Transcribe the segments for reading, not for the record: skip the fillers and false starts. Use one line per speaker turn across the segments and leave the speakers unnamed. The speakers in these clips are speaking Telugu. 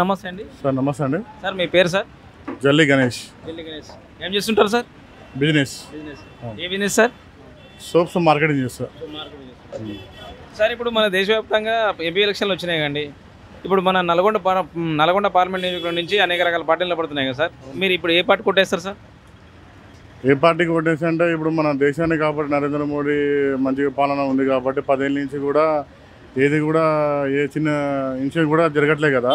నమస్తే అండి.
సార్ నమస్తే అండి.
సార్ మీ పేరు సార్?
జల్లి గణేష్.
ఏం చేస్తుంటారు సార్?
బిజినెస్.
ఏ బిజినెస్ సార్?
సోప్స్ మార్కెటింగ్ చేస్తారు
సార్. ఇప్పుడు మన దేశవ్యాప్తంగా ఎంపీ ఎలక్షన్లు వచ్చినాయి కండి. ఇప్పుడు మన నల్గొండ పార్లమెంట్ నియోజకవర్గం నుంచి అనేక రకాల పార్టీలు పడుతున్నాయి కదా సార్. మీరు ఇప్పుడు ఏ పార్టీ కొట్టేస్తారు సార్?
ఏ పార్టీకి కొట్టేసి అంటే ఇప్పుడు మన దేశాన్ని కాబట్టి నరేంద్ర మోడీ మంచిగా పాలన ఉంది కాబట్టి 10 ఏళ్ళ నుంచి కూడా ఏది కూడా ఏ చిన్న ఇన్సిడెంట్ కూడా జరగట్లేదు కదా.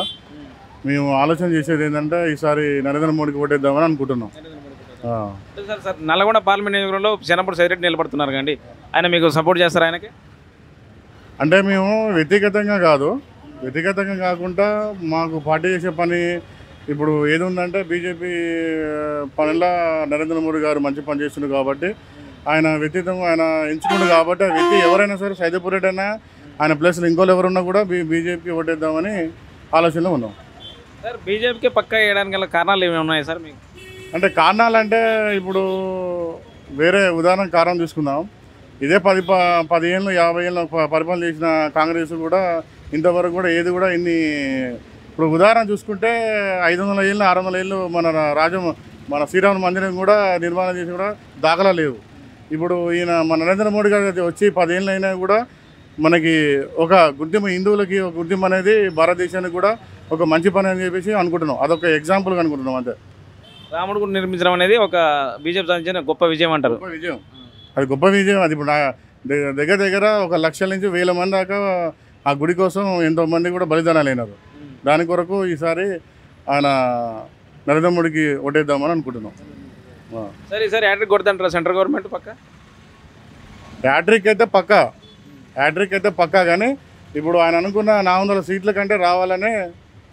మేము ఆలోచన చేసేది ఏంటంటే ఈసారి నరేంద్ర మోడీకి ఓటేద్దామని అనుకుంటున్నాం.
సార్ నల్గొండ పార్లమెంట్ నియోజకవర్గంలో చెన్నపూడి సైరెడ్డి నిలబడుతున్నారు కండి. ఆయన మీకు సపోర్ట్ చేస్తారు ఆయనకి?
అంటే మేము వ్యక్తిగతంగా కాకుండా మాకు పార్టీ చేసే పని ఇప్పుడు ఏది ఉందంటే బీజేపీ పనిలో నరేంద్ర మోడీ గారు మంచి పని చేస్తున్నారు కాబట్టి ఆయన వ్యక్తిత్వం ఆయన ఎంచుకుండు కాబట్టి ఆ వ్యక్తి ఎవరైనా సరే సైదాపూర్ రెడ్డి అయినా ఆయన ప్లేస్లో ఇంకోళ్ళు ఎవరున్నా కూడా బీజేపీకి ఓటేద్దామని ఆలోచనలో ఉన్నాం.
సార్ బీజేపీకి పక్కా వేయడానికి గల కారణాలు ఏమి ఉన్నాయి సార్ మీకు?
అంటే కారణాలు అంటే ఇప్పుడు వేరే ఉదాహరణ కారణం తీసుకుందాం. ఇదే 10 ఏళ్ళు 50 ఏళ్ళు పరిపాలన చేసిన కాంగ్రెస్ కూడా ఇంతవరకు కూడా ఏది కూడా ఇన్ని ఇప్పుడు ఉదాహరణ చూసుకుంటే 500 ఏళ్ళు 600 ఏళ్ళు మన శ్రీరామ మందిరం కూడా నిర్మాణం చేసి కూడా దాఖలా లేవు. ఇప్పుడు ఈయన మన నరేంద్ర మోడీ గారు వచ్చి 10 ఏళ్ళు అయినా కూడా మనకి ఒక గుర్తింపు, హిందువులకి ఒక గుర్తింపు అనేది భారతదేశానికి కూడా ఒక మంచి పని అని చెప్పేసి అనుకుంటున్నాం. అదొక ఎగ్జాంపుల్గా అనుకుంటున్నాం అంతే.
రాముడు గుడి నిర్మించడం అనేది ఒక బీజేపీ సాధించిన గొప్ప విజయం అంటారు.
గొప్ప విజయం, అది గొప్ప విజయం. అది ఇప్పుడు దగ్గర 1 లక్షల నుంచి 1000 మంది దాకా ఆ గుడి కోసం ఎంతోమంది కూడా బలిదానాలు అయినారు. దాని కొరకు ఈసారి ఆయన నరేంద్ర మోడీకి ఓటేద్దామని అనుకుంటున్నాం.
సరే ఈసారి హ్యాట్రిక్ కొడతాంటారా సెంట్రల్ గవర్నమెంట్? పక్క
హ్యాట్రిక్ అయితే పక్కా కానీ ఇప్పుడు ఆయన అనుకున్న 400 సీట్ల కంటే రావాలనే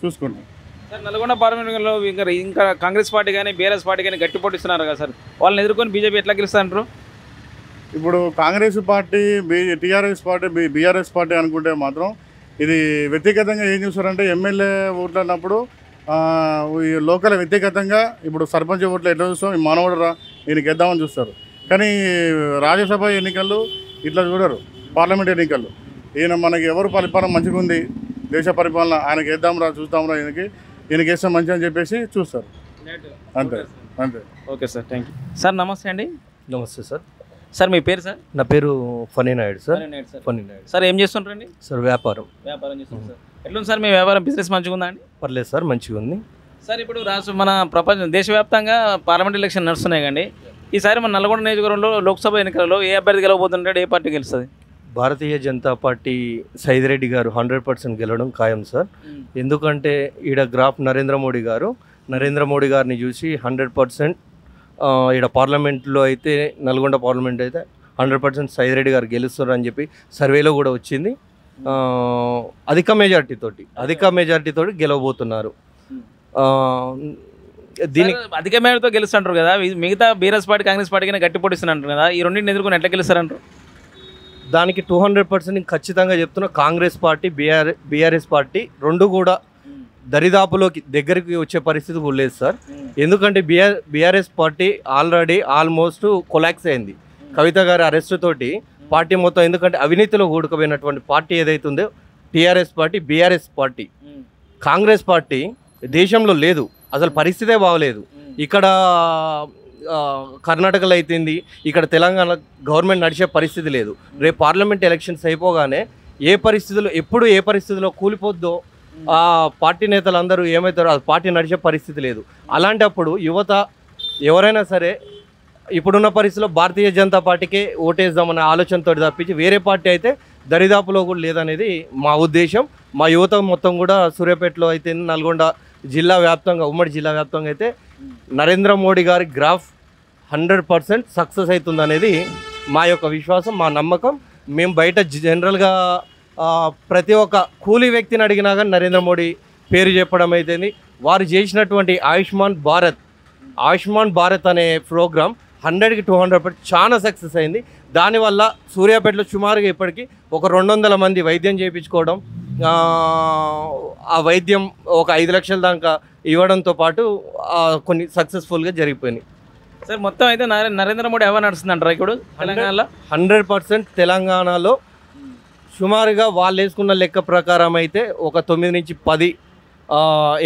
చూసుకున్నాం.
సార్ నల్గొండ పార్లమెంట్లో ఇంకా కాంగ్రెస్ పార్టీ కానీ బీఆర్ఎస్ పార్టీ కానీ గట్టి పోటీస్తున్నారు కదా సార్. వాళ్ళని ఎదుర్కొని బీజేపీ ఎట్లా గెలుస్తారంటారు?
ఇప్పుడు Congress party TRS party BRS party అనుకుంటే మాత్రం ఇది వ్యక్తిగతంగా ఏం చూస్తారంటే ఎమ్మెల్యే ఓట్లు అన్నప్పుడు లోకల్ వ్యక్తిగతంగా ఇప్పుడు సర్పంచ్ ఓట్లు ఎట్లా చూస్తాం, ఈ మానవుడు ఈయనకి ఇద్దామని చూస్తారు. కానీ రాజ్యసభ ఎన్నికలు ఇట్లా చూడరు. పార్లమెంట్ ఎన్నికలు ఈయన మనకి ఎవరు పరిపాలన మంచిగా ఉంది, దేశ పరిపాలన ఆయనకి వేద్దాంరా చూస్తాంరా, ఈయనకి వేస్తాం మంచి అని చెప్పేసి చూస్తారు. అంతే.
Okay sir, thank you sir. నమస్తే అండి.
నమస్తే సార్.
సార్ మీ పేరు సార్?
నా పేరు ఫనీ నాయుడు సార్.
సార్ ఏం చేస్తుంటారండి?
సార్ వ్యాపారం
చేస్తుంటారు సార్. ఎట్లుంది సార్ మీ వ్యాపారం, బిజినెస్ మంచిగా ఉందా అండి?
పర్లేదు సార్, మంచిగా ఉంది
సార్. ఇప్పుడు మన దేశవ్యాప్తంగా పార్లమెంట్ ఎలక్షన్ నడుస్తున్నాయి కండి. ఈసారి మన నల్గొండ నియోజకవర్గంలో లోక్సభ ఎన్నికలలో ఏ అభ్యర్థి గెలవబోతుంటాడు, ఏ పార్టీ గెలుస్తుంది?
భారతీయ జనతా పార్టీ సైదిరెడ్డి గారు 100% గెలవడం ఖాయం సార్. ఎందుకంటే ఈడ గ్రాఫ్ నరేంద్ర మోడీ గారిని చూసి 100% ఈడ పార్లమెంట్లో అయితే నల్గొండ పార్లమెంట్ అయితే 100% సైదిరెడ్డి గారు గెలుస్తారు అని చెప్పి సర్వేలో కూడా వచ్చింది. అధిక మెజార్టీతోటి గెలవబోతున్నారు.
దీనికి అధిక మేరతో గెలుస్తుంటారు కదా. మిగతా బీఆర్ఎస్ పార్టీ కాంగ్రెస్ పార్టీకి గట్టి పోటీస్తున్నారు కదా. ఈ రెండింటిని ఎదుర్కొని ఎట్లా గెలుస్తారంటారు?
దానికి 200% ఖచ్చితంగా చెప్తున్నా. కాంగ్రెస్ పార్టీ బీఆర్ఎస్ పార్టీ రెండు కూడా దరిదాపులోకి దగ్గరికి వచ్చే పరిస్థితి కూడా లేదు సార్. ఎందుకంటే బీఆర్ఎస్ పార్టీ ఆల్మోస్ట్ కొలాక్స్ అయింది కవిత గారి అరెస్ట్ తోటి పార్టీ మొత్తం. ఎందుకంటే అవినీతిలో కూడుకుపోయినటువంటి పార్టీ ఏదైతే ఉందో TRS party, BRS party. Congress party దేశంలో లేదు, అసలు పరిస్థితే బాగలేదు. ఇక్కడ కర్ణాటకలో అయిపోయింది, ఇక్కడ తెలంగాణ గవర్నమెంట్ నడిచే పరిస్థితి లేదు. రేపు పార్లమెంట్ ఎలక్షన్స్ అయిపోగానే ఏ పరిస్థితిలో కూలిపోద్దో ఆ పార్టీ నేతలు అందరూ ఏమవుతారో ఆ పార్టీ నడిచే పరిస్థితి లేదు. అలాంటప్పుడు యువత ఎవరైనా సరే ఇప్పుడున్న పరిస్థితిలో భారతీయ జనతా పార్టీకే ఓటేద్దామనే ఆలోచనతో తప్పించి వేరే పార్టీ అయితే దరిదాపులో కూడా లేదనేది మా ఉద్దేశం. మా యువత మొత్తం కూడా సూర్యాపేటలో అయితే నల్గొండ జిల్లా వ్యాప్తంగా, ఉమ్మడి జిల్లా వ్యాప్తంగా అయితే నరేంద్ర మోడీ గారి గ్రాఫ్ 100% సక్సెస్ అవుతుందనేది మా యొక్క విశ్వాసం, మా నమ్మకం. మేము బయట జనరల్గా ప్రతి ఒక్క కూలీ వ్యక్తిని అడిగినా కానీ నరేంద్ర మోడీ పేరు చెప్పడం అయితేంది. వారు చేసినటువంటి ఆయుష్మాన్ భారత్ అనే ప్రోగ్రామ్ 100కి 200% చాలా సక్సెస్ అయింది. దానివల్ల సూర్యాపేటలో సుమారుగా ఇప్పటికీ ఒక 200 మంది వైద్యం చేయించుకోవడం, ఆ వైద్యం ఒక 5 లక్షల దాకా ఇవ్వడంతో పాటు కొన్ని సక్సెస్ఫుల్గా జరిగిపోయినాయి
సార్. మొత్తం అయితే నరేంద్ర మోడీ ఎవరు నడుస్తుందంటారా ఇప్పుడు తెలంగాణలో?
100% తెలంగాణలో సుమారుగా వాళ్ళు వేసుకున్న లెక్క ప్రకారం అయితే ఒక 9 నుంచి 10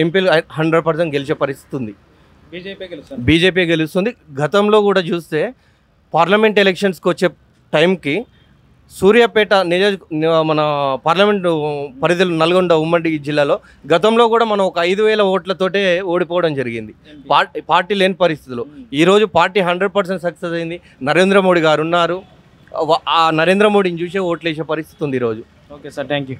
ఎంపీలు 100% గెలిచే పరిస్థితి ఉంది.
బీజేపీ
బీజేపీ గెలుస్తుంది. గతంలో కూడా చూస్తే పార్లమెంట్ ఎలక్షన్స్కి వచ్చే టైంకి సూర్యాపేట మన పార్లమెంటు పరిధిలో నల్గొండ ఉమ్మడి జిల్లాలో గతంలో కూడా మనం ఒక 5,000 ఓట్లతోటే ఓడిపోవడం జరిగింది. పార్టీ లేని పరిస్థితులు. ఈరోజు పార్టీ 100% సక్సెస్ అయింది. నరేంద్ర మోడీ గారు ఉన్నారు. ఆ నరేంద్ర మోడీని చూసే ఓట్లు వేసే పరిస్థితి ఉంది ఈరోజు.
Okay sir, thank you.